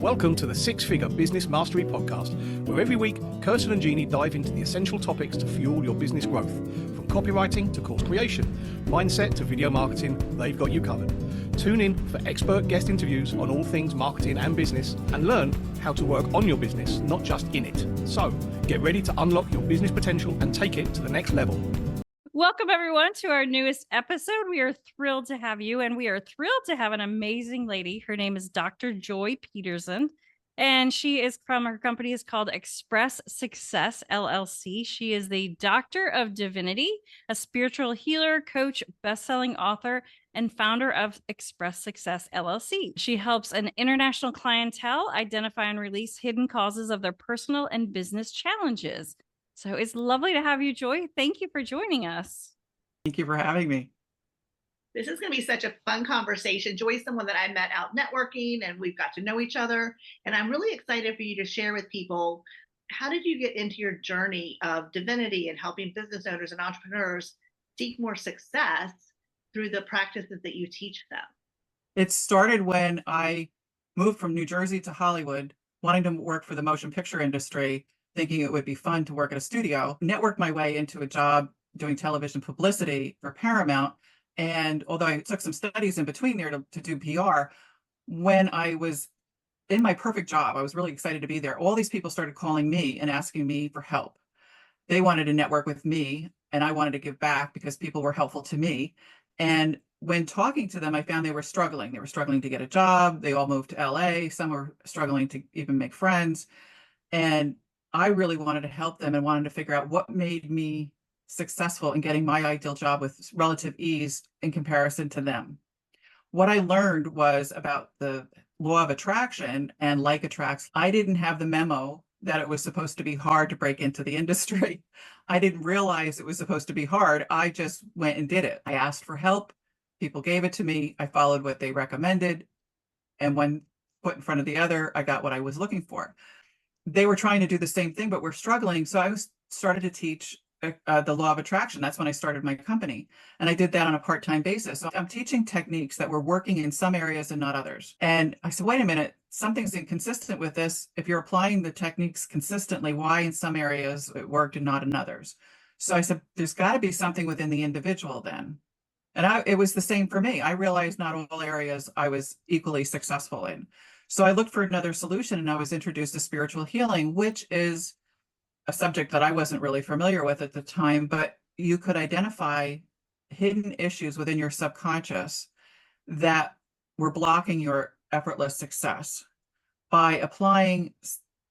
Welcome to the Six Figure Business Mastery Podcast, where every week, Kirsten and Jeanne dive into the essential topics to fuel your business growth. From copywriting to course creation, mindset to video marketing, they've got you covered. Tune in for expert guest interviews on all things marketing and business, and learn how to work on your business, not just in it. So, get ready to unlock your business potential and take it to the next level. Welcome, everyone, to our newest episode. We are thrilled to have you, and we are thrilled to have an amazing lady. Her name is Dr. Joy Pedersen, and she is from, her company is called Express Success, LLC. She is the Doctor of Divinity, a spiritual healer, coach, best-selling author, and founder of Express Success, LLC. She helps an international clientele identify and release hidden causes of their personal and business challenges. So it's lovely to have you, Joy. Thank you for joining us. Thank you for having me. This is going to be such a fun conversation. Joy's someone that I met out networking, and we've got to know each other. And I'm really excited for you to share with people, how did you get into your journey of divinity and helping business owners and entrepreneurs seek more success through the practices that you teach them? It started when I moved from New Jersey to Hollywood, wanting to work for the motion picture industry, thinking it would be fun to work at a studio, networked my way into a job doing television publicity for Paramount. And although I took some studies in between there to do PR, when I was in my perfect job, I was really excited to be there. All these people started calling me and asking me for help. They wanted to network with me, and I wanted to give back because people were helpful to me. And when talking to them, I found they were struggling. They were struggling to get a job. They all moved to LA. Some were struggling to even make friends. And I really wanted to help them and wanted to figure out what made me successful in getting my ideal job with relative ease in comparison to them. What I learned was about the law of attraction and like attracts. I didn't have the memo that it was supposed to be hard to break into the industry. I didn't realize it was supposed to be hard. I just went and did it. I asked for help. People gave it to me. I followed what they recommended. And one foot in front of the other, I got what I was looking for. They were trying to do the same thing, but we're struggling. So I started to teach the law of attraction. That's when I started my company. And I did that on a part-time basis. So I'm teaching techniques that were working in some areas and not others. And I said, wait a minute, something's inconsistent with this. If you're applying the techniques consistently, why in some areas it worked and not in others? So I said, there's got to be something within the individual then. And it was the same for me. I realized not all areas I was equally successful in. So I looked for another solution, and I was introduced to spiritual healing, which is a subject that I wasn't really familiar with at the time, but you could identify hidden issues within your subconscious that were blocking your effortless success. By applying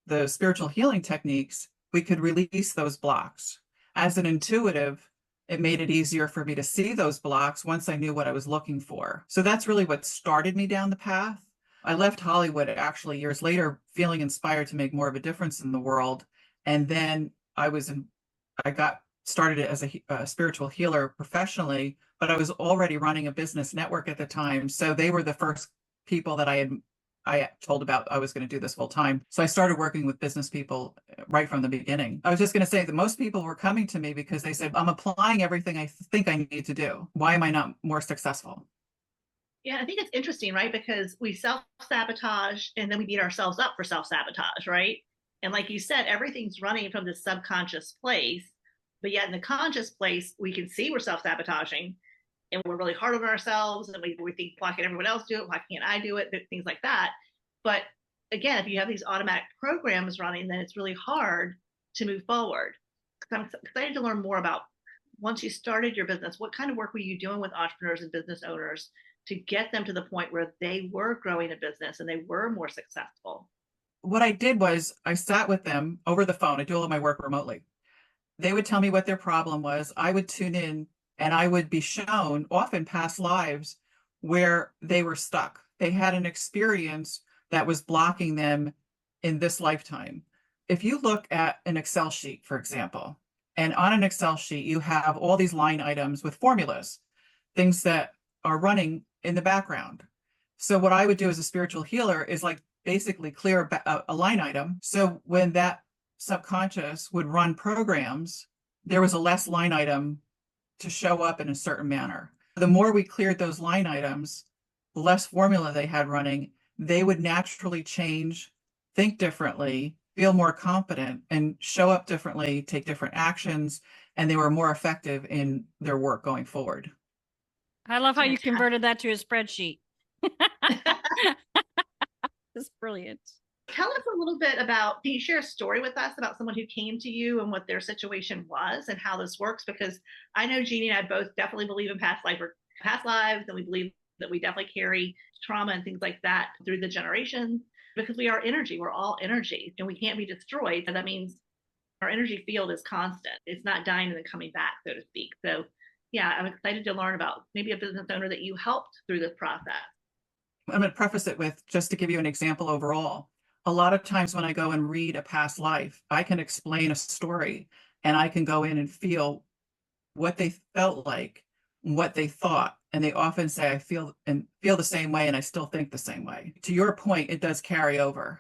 the spiritual healing techniques, we could release those blocks. As an intuitive, it made it easier for me to see those blocks once I knew what I was looking for. So that's really what started me down the path. I left Hollywood actually years later, feeling inspired to make more of a difference in the world. And then I got started as a spiritual healer professionally, but I was already running a business network at the time. So they were the first people that I told about I was going to do this full time. So I started working with business people right from the beginning. I was just going to say that most people were coming to me because they said, I'm applying everything I think I need to do. Why am I not more successful? Yeah, I think it's interesting, right? Because we self-sabotage and then we beat ourselves up for self-sabotage, right? And like you said, everything's running from this subconscious place, but yet in the conscious place, we can see we're self-sabotaging and we're really hard on ourselves, and we think, why can everyone else do it? Why can't I do it? Things like that. But again, if you have these automatic programs running, then it's really hard to move forward. I'm excited to learn more about, once you started your business, what kind of work were you doing with entrepreneurs and business owners to get them to the point where they were growing a business and they were more successful? What I did was I sat with them over the phone. I do all of my work remotely. They would tell me what their problem was. I would tune in, and I would be shown often past lives where they were stuck. They had an experience that was blocking them in this lifetime. If you look at an Excel sheet, for example, and on an Excel sheet, you have all these line items with formulas, things that are running in the background. So what I would do as a spiritual healer is like basically clear a line item. So when that subconscious would run programs, there was a less line item to show up in a certain manner. The more we cleared those line items, the less formula they had running, they would naturally change, think differently, feel more confident, and show up differently, take different actions, and they were more effective in their work going forward. I love how you Fantastic. converted that to a spreadsheet. That's brilliant. Tell us a little bit about, can you share a story with us about someone who came to you and what their situation was and how this works? Because I know Jeanne and I both definitely believe in past lives, and we believe that we definitely carry trauma and things like that through the generations because we are energy. We're all energy and we can't be destroyed. And that means our energy field is constant. It's not dying and then coming back, so to speak. So yeah, I'm excited to learn about maybe a business owner that you helped through this process. I'm going to preface it with, just to give you an example overall, a lot of times when I go and read a past life, I can explain a story and I can go in and feel what they felt like, what they thought. And they often say, I feel the same way, and I still think the same way. To your point, it does carry over.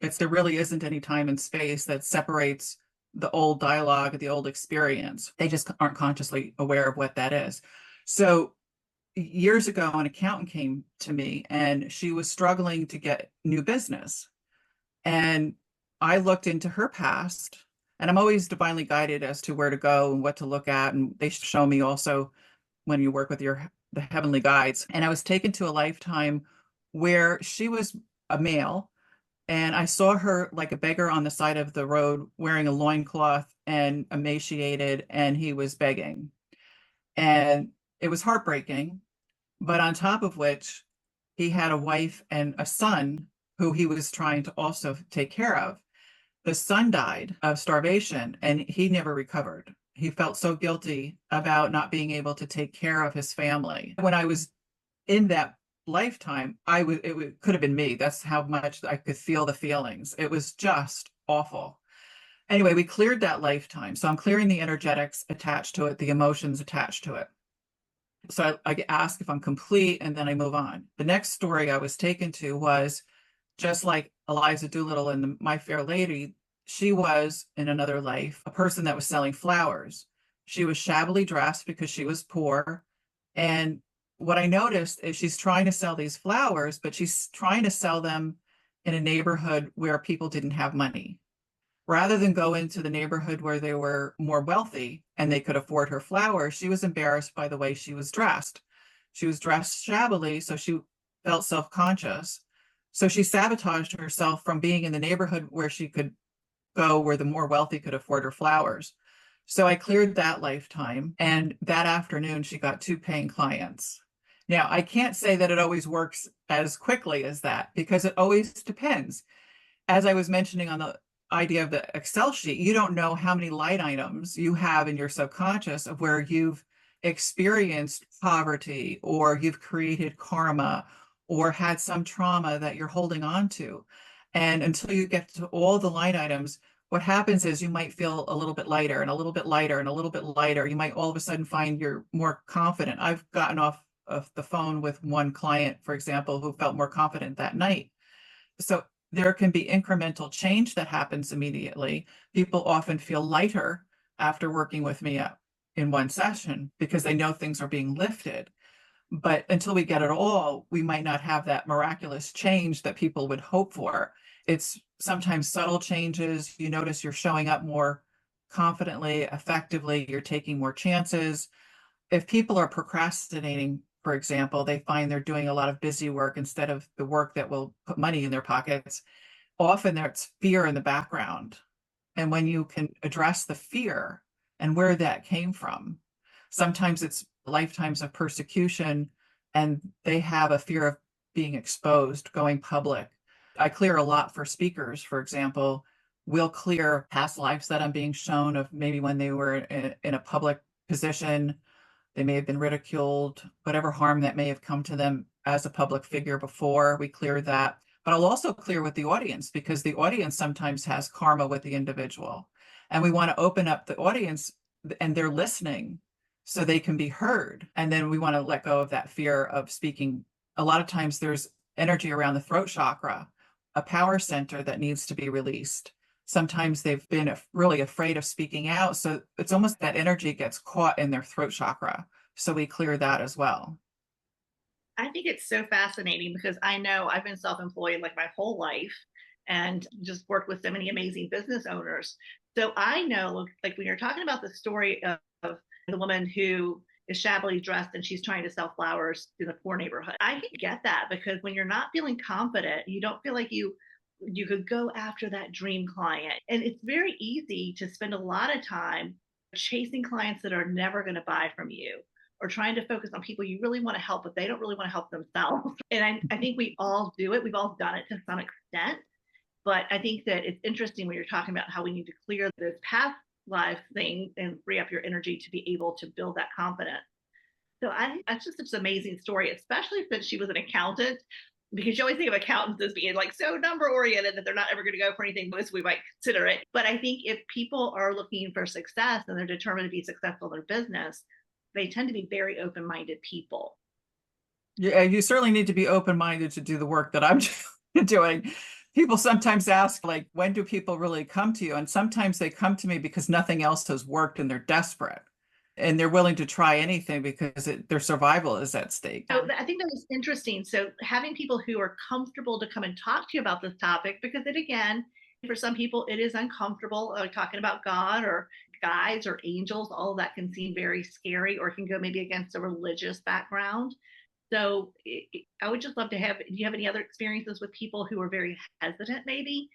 There really isn't any time and space that separates the old dialogue, the old experience. They just aren't consciously aware of what that is. So years ago, an accountant came to me and she was struggling to get new business. And I looked into her past, and I'm always divinely guided as to where to go and what to look at. And they show me also when you work with the heavenly guides. And I was taken to a lifetime where she was a male, and I saw her like a beggar on the side of the road wearing a loincloth and emaciated, and he was begging. And it was heartbreaking. But on top of which, he had a wife and a son who he was trying to also take care of. The son died of starvation and he never recovered. He felt so guilty about not being able to take care of his family. When I was in that lifetime, could have been me. That's how much I could feel the feelings. It was just awful. Anyway, we cleared that lifetime. So I'm clearing the energetics attached to it, the emotions attached to it. So I ask if I'm complete, and then I move on. The next story I was taken to was just like Eliza Doolittle in My Fair Lady. She was, in another life, a person that was selling flowers. She was shabbily dressed because she was poor. And what I noticed is she's trying to sell these flowers, but she's trying to sell them in a neighborhood where people didn't have money. Rather than go into the neighborhood where they were more wealthy and they could afford her flowers, she was embarrassed by the way she was dressed. She was dressed shabbily, so she felt self-conscious. So she sabotaged herself from being in the neighborhood where she could go where the more wealthy could afford her flowers. So I cleared that lifetime, and that afternoon she got 2 paying clients. Now, I can't say that it always works as quickly as that because it always depends. As I was mentioning on the idea of the Excel sheet, you don't know how many line items you have in your subconscious of where you've experienced poverty or you've created karma or had some trauma that you're holding on to. And until you get to all the line items, what happens is you might feel a little bit lighter and a little bit lighter and a little bit lighter. You might all of a sudden find you're more confident. I've gotten off of the phone with one client, for example, who felt more confident that night. So there can be incremental change that happens immediately. People often feel lighter after working with me in one session because they know things are being lifted. But until we get it all, we might not have that miraculous change that people would hope for. It's sometimes subtle changes. You notice you're showing up more confidently, effectively, you're taking more chances. If people are procrastinating, for example, they find they're doing a lot of busy work instead of the work that will put money in their pockets. Often there's fear in the background. And when you can address the fear and where that came from, sometimes it's lifetimes of persecution and they have a fear of being exposed, going public. I clear a lot for speakers, for example. We'll clear past lives that I'm being shown of maybe when they were in a public position. They may have been ridiculed, whatever harm that may have come to them as a public figure before, we clear that. But I'll also clear with the audience because the audience sometimes has karma with the individual. And we want to open up the audience and they're listening so they can be heard. And then we want to let go of that fear of speaking. A lot of times there's energy around the throat chakra, a power center that needs to be released. Sometimes they've been really afraid of speaking out. So it's almost that energy gets caught in their throat chakra. So we clear that as well. I think it's so fascinating because I know I've been self-employed like my whole life and just worked with so many amazing business owners. So I know, like when you're talking about the story of the woman who is shabbily dressed and she's trying to sell flowers in a poor neighborhood, I can get that because when you're not feeling confident, you don't feel like you could go after that dream client. And it's very easy to spend a lot of time chasing clients that are never going to buy from you or trying to focus on people you really want to help, but they don't really want to help themselves. And I think we all do it. We've all done it to some extent. But I think that it's interesting when you're talking about how we need to clear this past life thing and free up your energy to be able to build that confidence. So I think that's just such an amazing story, especially since she was an accountant, because you always think of accountants as being like so number oriented that they're not ever going to go for anything, most we might consider it. But I think if people are looking for success and they're determined to be successful in their business, they tend to be very open-minded people. Yeah, you certainly need to be open-minded to do the work that I'm doing. People sometimes ask, like, when do people really come to you? And sometimes they come to me because nothing else has worked and they're desperate. And they're willing to try anything because their survival is at stake. So I think that was interesting. So having people who are comfortable to come and talk to you about this topic, because it, again, for some people, it is uncomfortable talking about God or guides or angels. All of that can seem very scary or can go maybe against a religious background. So I would just love to have, do you have any other experiences with people who were very hesitant maybe?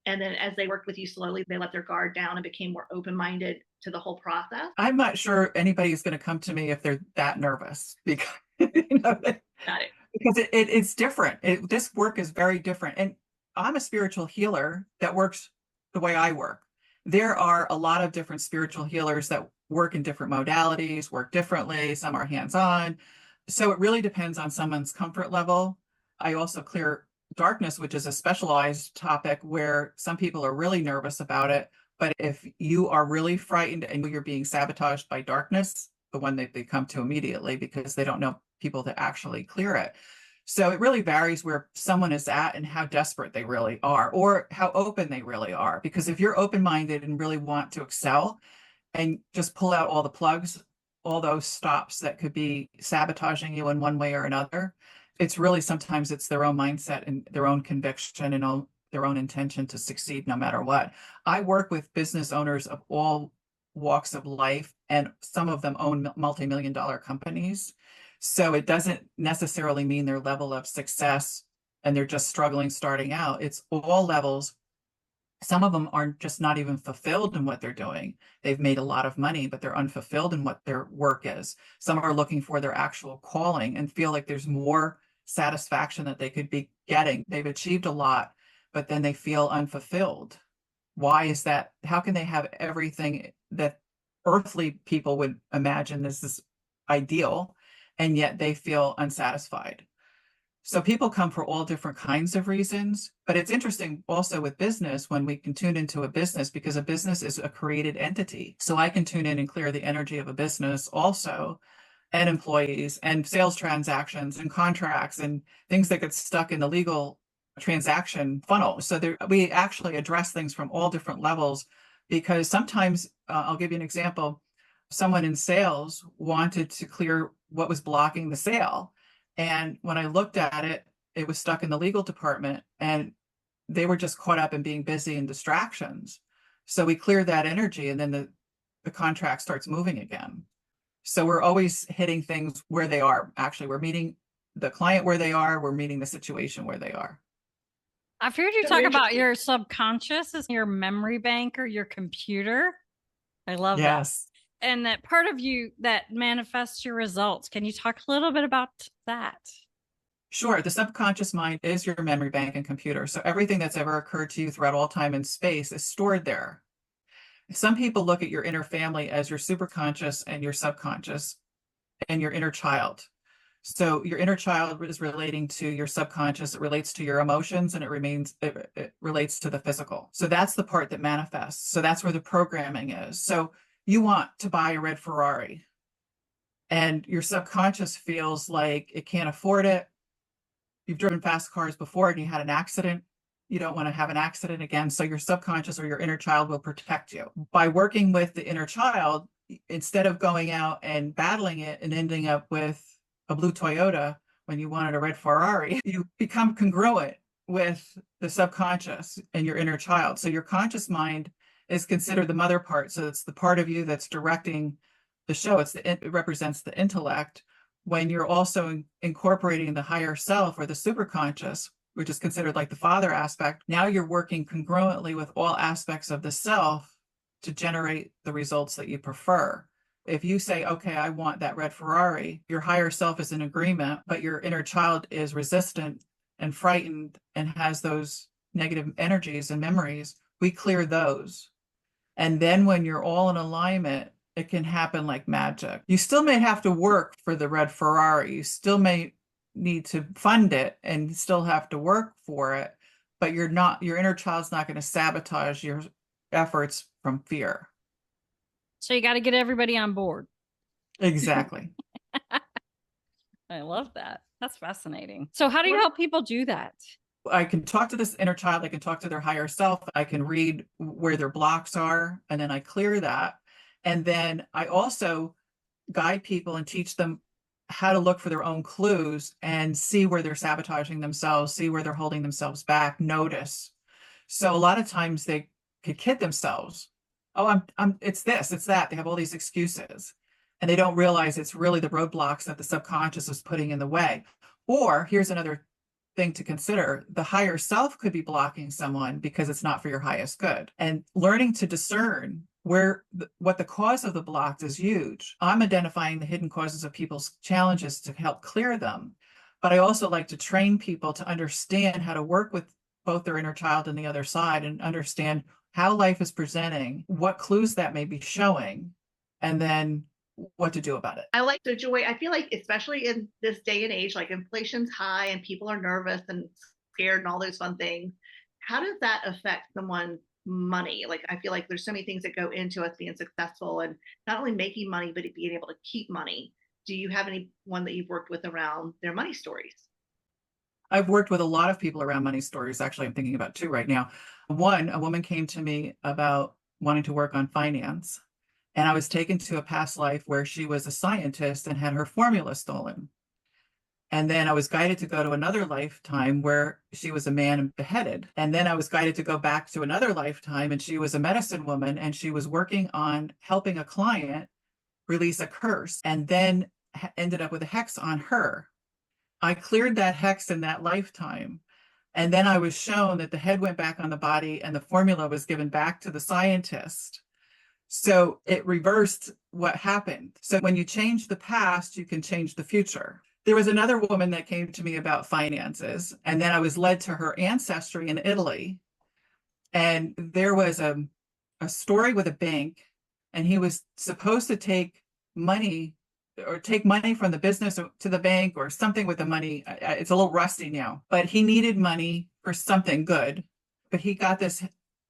And then as they worked with you slowly, they let their guard down and became more open-minded to the whole process? I'm not sure anybody's going to come to me if they're that nervous because, Got it. Because it's different. This work is very different. And I'm a spiritual healer that works the way I work. There are a lot of different spiritual healers that work in different modalities, work differently. Some are hands-on. So it really depends on someone's comfort level. I also clear darkness, which is a specialized topic where some people are really nervous about it. But if you are really frightened and you're being sabotaged by darkness, the one that they come to immediately because they don't know people to actually clear it. So it really varies where someone is at and how desperate they really are or how open they really are. Because if you're open-minded and really want to excel and just pull out all the plugs, all those stops that could be sabotaging you in one way or another, it's really sometimes it's their own mindset and their own conviction and their own intention to succeed no matter what. I work with business owners of all walks of life, and some of them own multi-million-dollar companies. So it doesn't necessarily mean their level of success and they're just struggling starting out. It's all levels. Some of them are just not even fulfilled in what they're doing. They've made a lot of money, but they're unfulfilled in what their work is. Some are looking for their actual calling and feel like there's more satisfaction that they could be getting. They've achieved a lot, but then they feel unfulfilled. Why is that? How can they have everything that earthly people would imagine this is ideal, and yet they feel unsatisfied? So people come for all different kinds of reasons, but it's interesting also with business when we can tune into a business because a business is a created entity. So I can tune in and clear the energy of a business also, and employees and sales transactions and contracts and things that get stuck in the legal transaction funnel. So we actually address things from all different levels because sometimes, I'll give you an example, someone in sales wanted to clear what was blocking the sale. And when I looked at it, it was stuck in the legal department and they were just caught up in being busy and distractions. So we cleared that energy and then the contract starts moving again. So we're always hitting things where they are. Actually, we're meeting the client where they are. We're meeting the situation where they are. I've heard you talk about your subconscious as your memory bank or your computer. I love that. Yes. And that part of you that manifests your results. Can you talk a little bit about that? Sure. The subconscious mind is your memory bank and computer. So everything that's ever occurred to you throughout all time and space is stored there. Some people look at your inner family as your superconscious and your subconscious and your inner child. So your inner child is relating to your subconscious. It relates to your emotions and it relates to the physical. So that's the part that manifests. So that's where the programming is. So you want to buy a red Ferrari and your subconscious feels like it can't afford it. You've driven fast cars before and you had an accident. You don't want to have an accident again. So your subconscious or your inner child will protect you. By working with the inner child, instead of going out and battling it and ending up with a blue Toyota when you wanted a red Ferrari, you become congruent with the subconscious and your inner child. So your conscious mind is considered the mother part. So it's the part of you that's directing the show. It represents the intellect. When you're also incorporating the higher self or the superconscious, which is considered like the father aspect, now you're working congruently with all aspects of the self to generate the results that you prefer. If you say, okay, I want that red Ferrari, your higher self is in agreement, but your inner child is resistant and frightened and has those negative energies and memories, we clear those. And then when you're all in alignment, it can happen like magic. You still may have to work for the red Ferrari. You still may need to fund it and still have to work for it, but your inner child's not going to sabotage your efforts from fear. So you got to get everybody on board. Exactly. I love that. That's fascinating. So how do you help people do that? I can talk to this inner child. I can talk to their higher self. I can read where their blocks are, and then I clear that. And then I also guide people and teach them how to look for their own clues and see where they're sabotaging themselves, see where they're holding themselves back, notice. So a lot of times they could kid themselves. Oh, it's this, it's that. They have all these excuses and they don't realize it's really the roadblocks that the subconscious is putting in the way. Or here's another thing to consider. The higher self could be blocking someone because it's not for your highest good. And learning to discern what the cause of the block is huge. I'm identifying the hidden causes of people's challenges to help clear them. But I also like to train people to understand how to work with both their inner child and the other side and understand how life is presenting, what clues that may be showing, and then what to do about it. I like the Joy. I feel like, especially in this day and age, like inflation's high and people are nervous and scared and all those fun things. How does that affect someone's money? Like, I feel like there's so many things that go into us being successful and not only making money, but being able to keep money. Do you have anyone that you've worked with around their money stories? I've worked with a lot of people around money stories. Actually, I'm thinking about two right now. One, a woman came to me about wanting to work on finance. And I was taken to a past life where she was a scientist and had her formula stolen. And then I was guided to go to another lifetime where she was a man and beheaded. And then I was guided to go back to another lifetime and she was a medicine woman and she was working on helping a client release a curse and then ended up with a hex on her. I cleared that hex in that lifetime. And then I was shown that the head went back on the body and the formula was given back to the scientist. So it reversed what happened. So when you change the past, you can change the future. There was another woman that came to me about finances, and then I was led to her ancestry in Italy. And there was a story with a bank, and he was supposed to take money from the business to the bank or something with the money. It's a little rusty now, but he needed money for something good. But he got this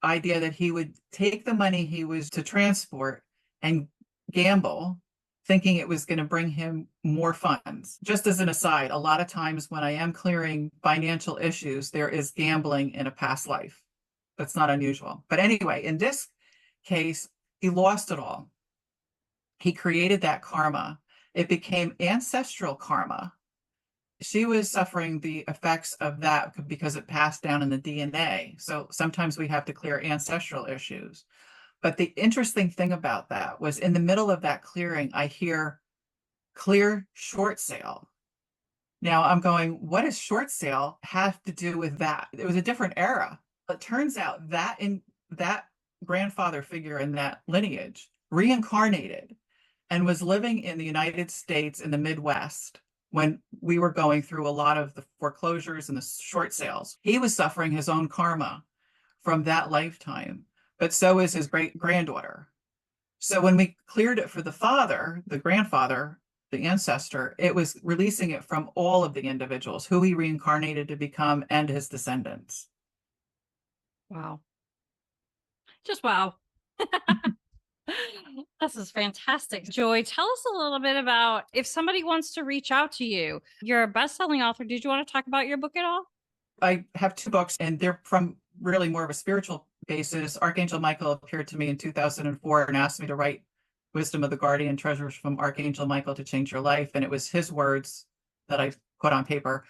idea that he would take the money he was to transport and gamble, thinking it was going to bring him more funds. Just as an aside, a lot of times when I am clearing financial issues, there is gambling in a past life. That's not unusual. But anyway, in this case, he lost it all. He created that karma. It became ancestral karma. She was suffering the effects of that because it passed down in the DNA. So sometimes we have to clear ancestral issues. But the interesting thing about that was in the middle of that clearing, I hear clear short sale. Now I'm going, what does short sale have to do with that? It was a different era. It turns out that grandfather figure in that lineage reincarnated and was living in the United States in the Midwest when we were going through a lot of the foreclosures and the short sales. He was suffering his own karma from that lifetime, but so is his great granddaughter. So when we cleared it for the father, the grandfather, the ancestor, it was releasing it from all of the individuals who he reincarnated to become and his descendants. Wow. Just wow. This is fantastic. Joy, tell us a little bit about if somebody wants to reach out to you. You're a best-selling author. Did you want to talk about your book at all? I have 2 books, and they're from really more of a spiritual basis. Archangel Michael appeared to me in 2004 and asked me to write Wisdom of the Guardian, Treasures from Archangel Michael to Change Your Life. And it was his words that I put on paper.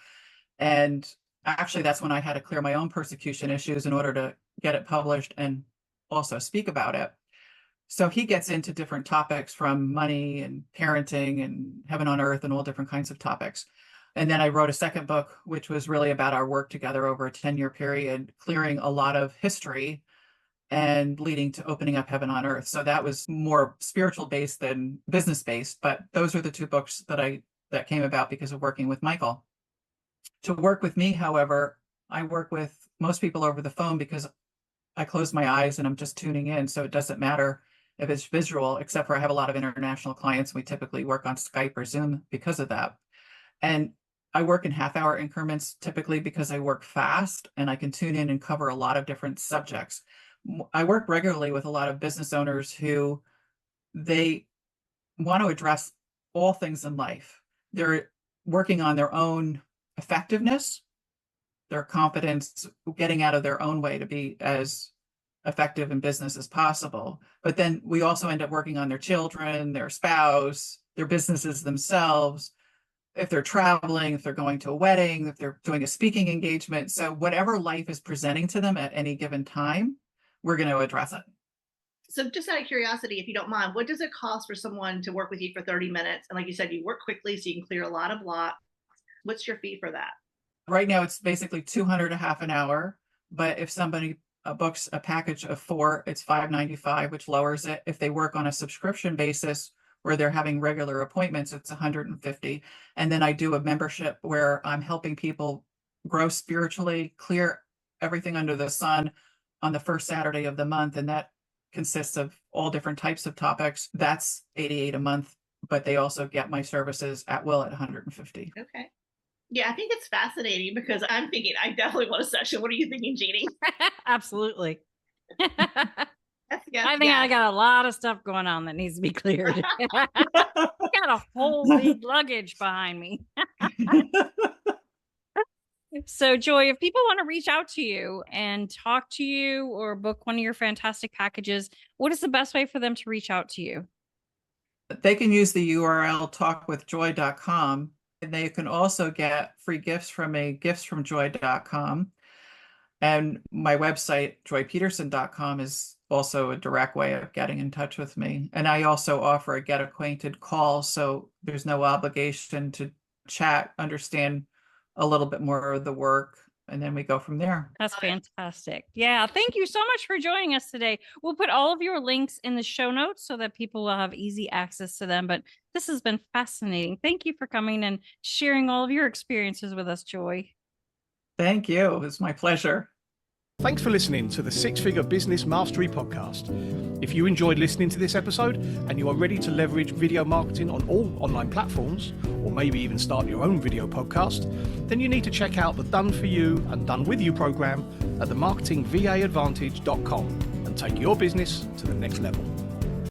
And actually, that's when I had to clear my own persecution issues in order to get it published and also speak about it. So he gets into different topics from money and parenting and heaven on earth and all different kinds of topics. And then I wrote a second book, which was really about our work together over a 10-year period, clearing a lot of history and leading to opening up heaven on earth. So that was more spiritual based than business based, but those are the two books that came about because of working with Michael. To work with me, however, I work with most people over the phone because I close my eyes and I'm just tuning in. So it doesn't matter if it's visual, except for I have a lot of international clients. We typically work on Skype or Zoom because of that. And I work in half-hour increments typically because I work fast and I can tune in and cover a lot of different subjects. I work regularly with a lot of business owners who they want to address all things in life. They're working on their own effectiveness, their confidence, getting out of their own way to be as effective in business as possible. But then we also end up working on their children, their spouse, their businesses themselves, if they're traveling, if they're going to a wedding, if they're doing a speaking engagement. So whatever life is presenting to them at any given time, we're going to address it. So just out of curiosity, if you don't mind, what does it cost for someone to work with you for 30 minutes? And like you said, you work quickly, so you can clear a lot of blocks. What's your fee for that? Right now, it's basically $200 a half an hour. But if somebody books a package of 4, it's $595, which lowers it. If they work on a subscription basis where they're having regular appointments, it's $150. And then I do a membership where I'm helping people grow spiritually, clear everything under the sun on the first Saturday of the month. And that consists of all different types of topics. That's $88 a month, but they also get my services at will at $150. Okay. Yeah, I think it's fascinating because I'm thinking I definitely want a session. What are you thinking, Jeanne? Absolutely. Yes, I think I got a lot of stuff going on that needs to be cleared. I got a whole big luggage behind me. So, Joy, if people want to reach out to you and talk to you or book one of your fantastic packages, what is the best way for them to reach out to you? They can use the URL talkwithjoy.com, and they can also get free gifts from me, giftsfromjoy.com. And my website, joypedersen.com, is also a direct way of getting in touch with me. And I also offer a get acquainted call, so there's no obligation to chat, understand a little bit more of the work, and then we go from there. That's fantastic. Yeah. Thank you so much for joining us today. We'll put all of your links in the show notes so that people will have easy access to them. But this has been fascinating. Thank you for coming and sharing all of your experiences with us, Joy. Thank you. It's my pleasure. Thanks for listening to the Six Figure Business Mastery Podcast. If you enjoyed listening to this episode and you are ready to leverage video marketing on all online platforms, or maybe even start your own video podcast, then you need to check out the Done For You and Done With You program at themarketingvaadvantage.com and take your business to the next level.